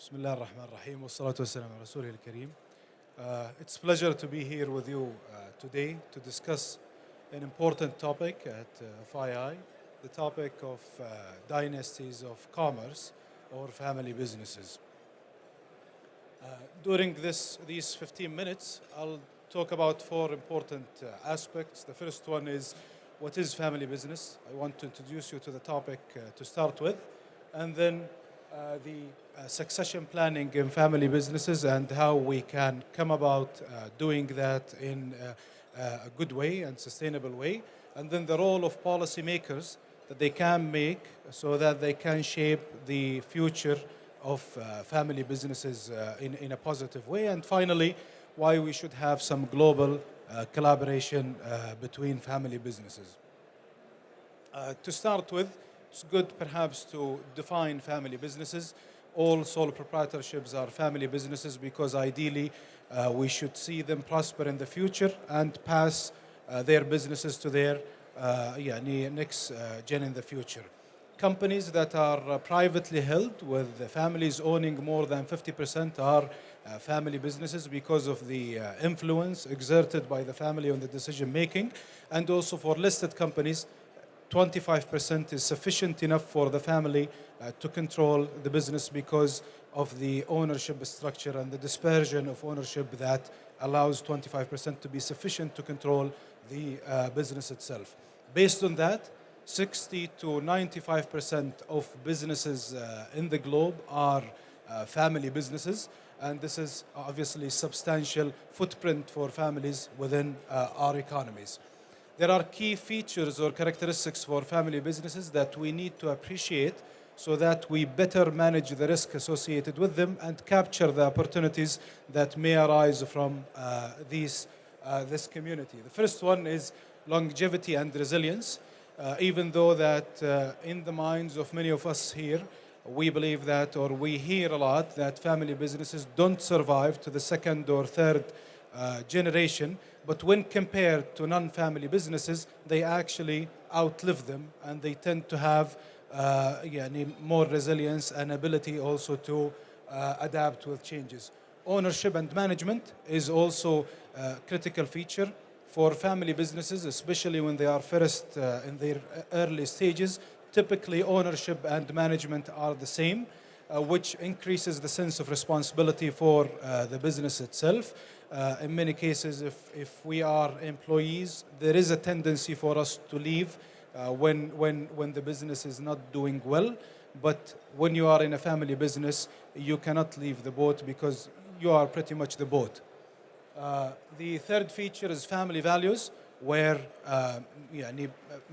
Bismillah ar-Rahman ar-Rahim wa salatu wassalam ala Rasulih al-Kareem. It's a pleasure to be here with you today to discuss an important topic at FII, the topic of dynasties of commerce or family businesses. During these 15 minutes, I'll talk about four important aspects. The first one is what is family business? I want to introduce you to the topic to start with, and then the succession planning in family businesses and how we can come about doing that in a good way and sustainable way, and then the role of policymakers that they can make so that they can shape the future of family businesses in a positive way, and finally, why we should have some global collaboration between family businesses. To start with, it's good perhaps to define family businesses. All sole proprietorships are family businesses because ideally we should see them prosper in the future and pass their businesses to their next gen in the future. Companies that are privately held with the families owning more than 50% are family businesses because of the influence exerted by the family on the decision making. And also for listed companies, 25% is sufficient enough for the family to control the business because of the ownership structure and the dispersion of ownership that allows 25% to be sufficient to control the business itself. Based on that, 60 to 95% of businesses in the globe are family businesses, and this is obviously substantial footprint for families within our economies. There are key features or characteristics for family businesses that we need to appreciate so that we better manage the risk associated with them and capture the opportunities that may arise from this community. The first one is longevity and resilience. Even though that in the minds of many of us here, we believe that, or we hear a lot, that family businesses don't survive to the second or third generation, but when compared to non-family businesses, they actually outlive them and they tend to have more resilience and ability also to adapt with changes. Ownership and management is also a critical feature for family businesses, especially when they are first in their early stages. Typically, ownership and management are the same, which increases the sense of responsibility for the business itself. In many cases, if we are employees, there is a tendency for us to leave when the business is not doing well. But when you are in a family business, you cannot leave the boat because you are pretty much the boat. The third feature is family values, where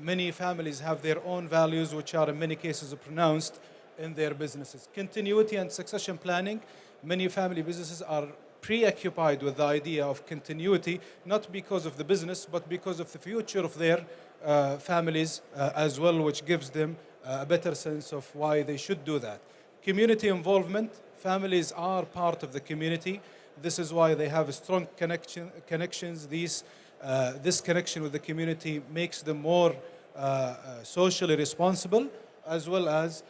many families have their own values, which are in many cases pronounced in their businesses. Continuity and succession planning. Many family businesses are preoccupied with the idea of continuity, not because of the business, but because of the future of their families as well, which gives them a better sense of why they should do that. Community involvement. Families are part of the community. This is why they have a strong connections. This connection with the community makes them more socially responsible, as well as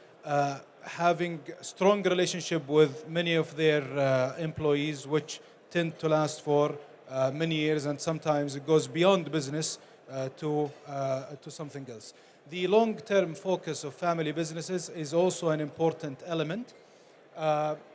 having a strong relationship with many of their employees, which tend to last for many years, and sometimes it goes beyond business to something else. The long-term focus of family businesses is also an important element.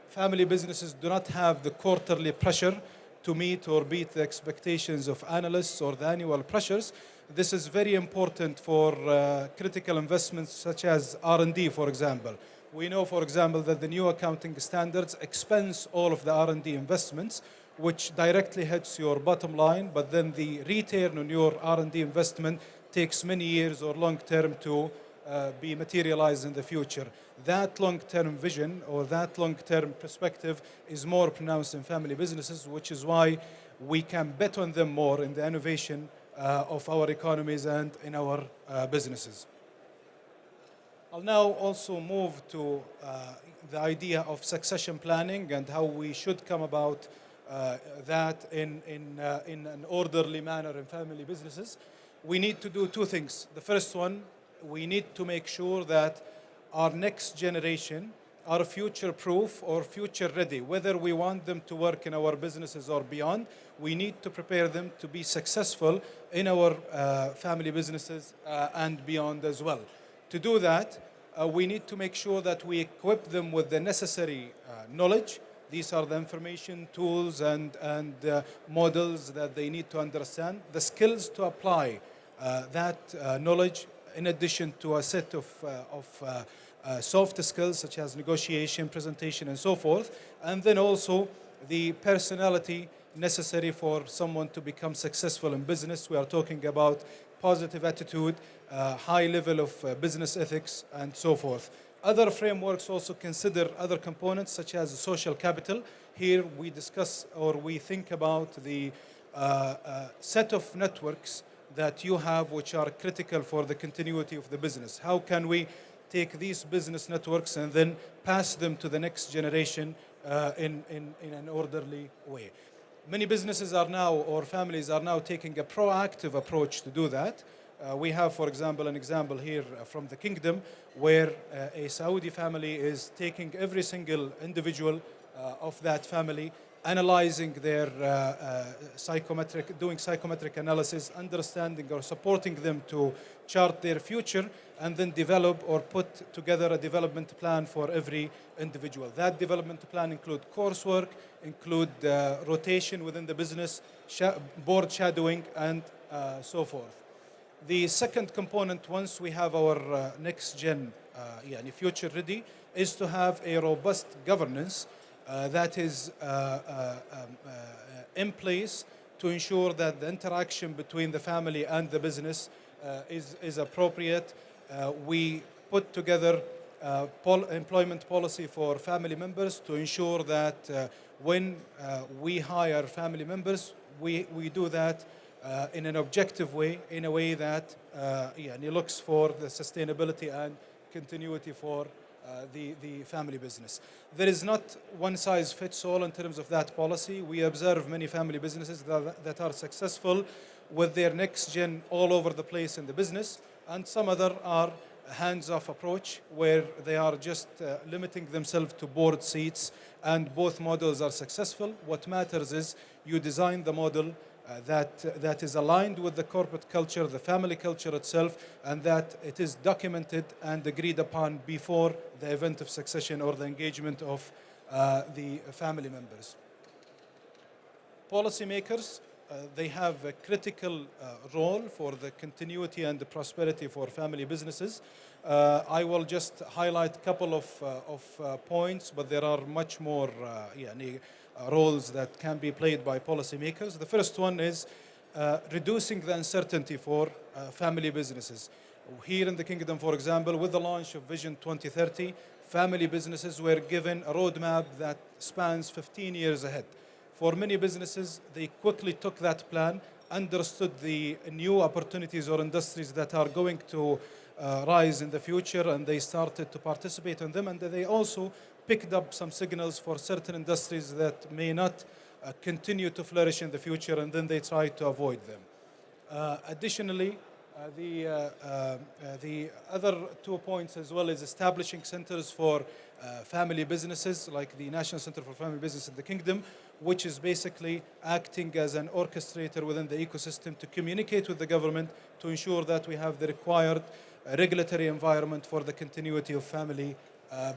Family businesses do not have the quarterly pressure to meet or beat the expectations of analysts or the annual pressures. This is very important for critical investments such as R&D, for example. We know, for example, that the new accounting standards expense all of the R&D investments, which directly hits your bottom line, but then the return on your R&D investment takes many years or long term to be materialized in the future. That long-term vision or that long-term perspective is more pronounced in family businesses, which is why we can bet on them more in the innovation of our economies and in our businesses. I'll now also move to the idea of succession planning and how we should come about that in an orderly manner in family businesses. We need to do two things. The first one, we need to make sure that our next generation are future proof or future ready. Whether we want them to work in our businesses or beyond, we need to prepare them to be successful in our family businesses and beyond as well. To do that, we need to make sure that we equip them with the necessary knowledge. These are the information, tools, and models that they need to understand, the skills to apply that knowledge, in addition to a set of soft skills such as negotiation, presentation, and so forth, and then also the personality necessary for someone to become successful in business. We are talking about positive attitude, high level of business ethics, and so forth. Other frameworks also consider other components such as social capital. Here we discuss or we think about the set of networks that you have which are critical for the continuity of the business. How can we take these business networks and then pass them to the next generation in an orderly way? Many businesses are now, or families are now taking a proactive approach to do that. We have, for example, an example here from the kingdom where a Saudi family is taking every single individual of that family, analyzing their doing psychometric analysis, understanding or supporting them to chart their future, and then develop or put together a development plan for every individual. That development plan include coursework, include rotation within the business, board shadowing, and so forth. The second component, once we have our next gen, future ready, is to have a robust governance that is in place to ensure that the interaction between the family and the business is appropriate. We put together employment policy for family members to ensure that when we hire family members, we do that in an objective way, in a way that looks for the sustainability and continuity for the family business. There is not one size fits all in terms of that policy. We observe many family businesses that are successful with their next gen all over the place in the business, and some other are hands-off approach where they are just limiting themselves to board seats, and both models are successful. What matters is you design the model that is aligned with the corporate culture, the family culture itself, and that it is documented and agreed upon before the event of succession or the engagement of the family members. Policymakers, they have a critical role for the continuity and the prosperity for family businesses. I will just highlight a couple of points, but there are much more roles that can be played by policymakers. The first one is reducing the uncertainty for family businesses. Here in the Kingdom, for example, with the launch of Vision 2030, family businesses were given a roadmap that spans 15 years ahead. For many businesses, they quickly took that plan, understood the new opportunities or industries that are going to rise in the future, and they started to participate in them, and they also picked up some signals for certain industries that may not continue to flourish in the future, and then they try to avoid them. Additionally, the other 2 points as well is establishing centers for family businesses, like the National Center for Family Business in the Kingdom, which is basically acting as an orchestrator within the ecosystem to communicate with the government to ensure that we have the required regulatory environment for the continuity of family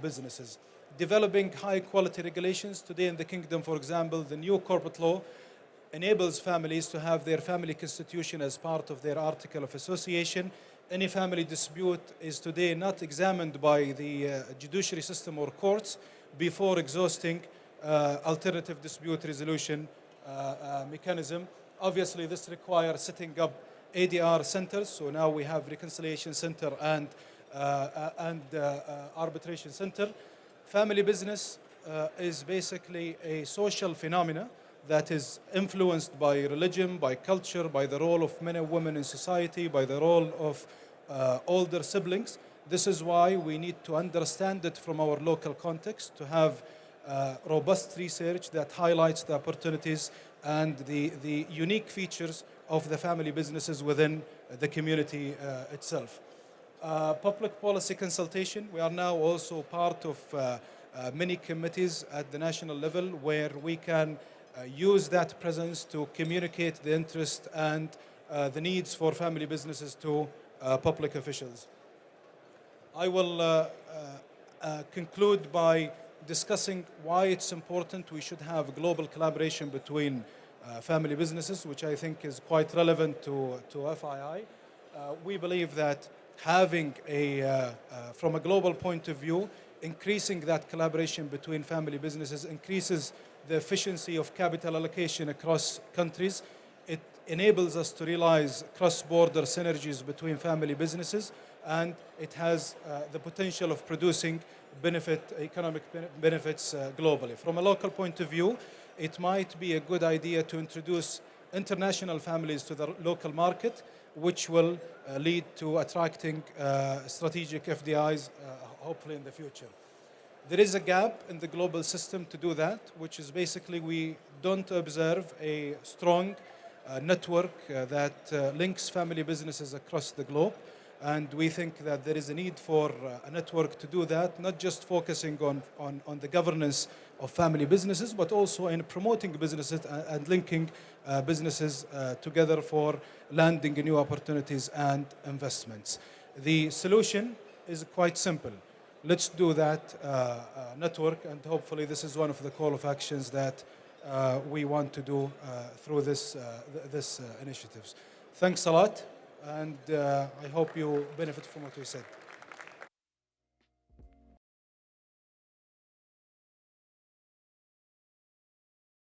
businesses. Developing high quality regulations. Today in the Kingdom, for example, the new corporate law enables families to have their family constitution as part of their article of association. Any family dispute is today not examined by the judiciary system or courts before exhausting alternative dispute resolution mechanism. Obviously, this requires setting up ADR centers. So now we have reconciliation center and arbitration center. Family business is basically a social phenomena that is influenced by religion, by culture, by the role of men and women in society, by the role of older siblings. This is why we need to understand it from our local context, to have robust research that highlights the opportunities and the unique features of the family businesses within the community itself. Public policy consultation. We are now also part of many committees at the national level where we can use that presence to communicate the interest and the needs for family businesses to public officials. I will conclude by discussing why it's important we should have global collaboration between family businesses, which I think is quite relevant to FII. We believe that having from a global point of view, increasing that collaboration between family businesses increases the efficiency of capital allocation across countries. It enables us to realize cross-border synergies between family businesses, and it has the potential of producing economic benefits globally. From a local point of view, it might be a good idea to introduce international families to the local market, which will lead to attracting strategic FDIs, hopefully in the future. There is a gap in the global system to do that, which is basically we don't observe a strong network that links family businesses across the globe. And we think that there is a need for a network to do that, not just focusing on the governance of family businesses, but also in promoting businesses and linking businesses together for landing new opportunities and investments. The solution is quite simple. Let's do that network, and hopefully this is one of the call of actions that we want to do through this initiatives. Thanks a lot. And I hope you benefit from what we said.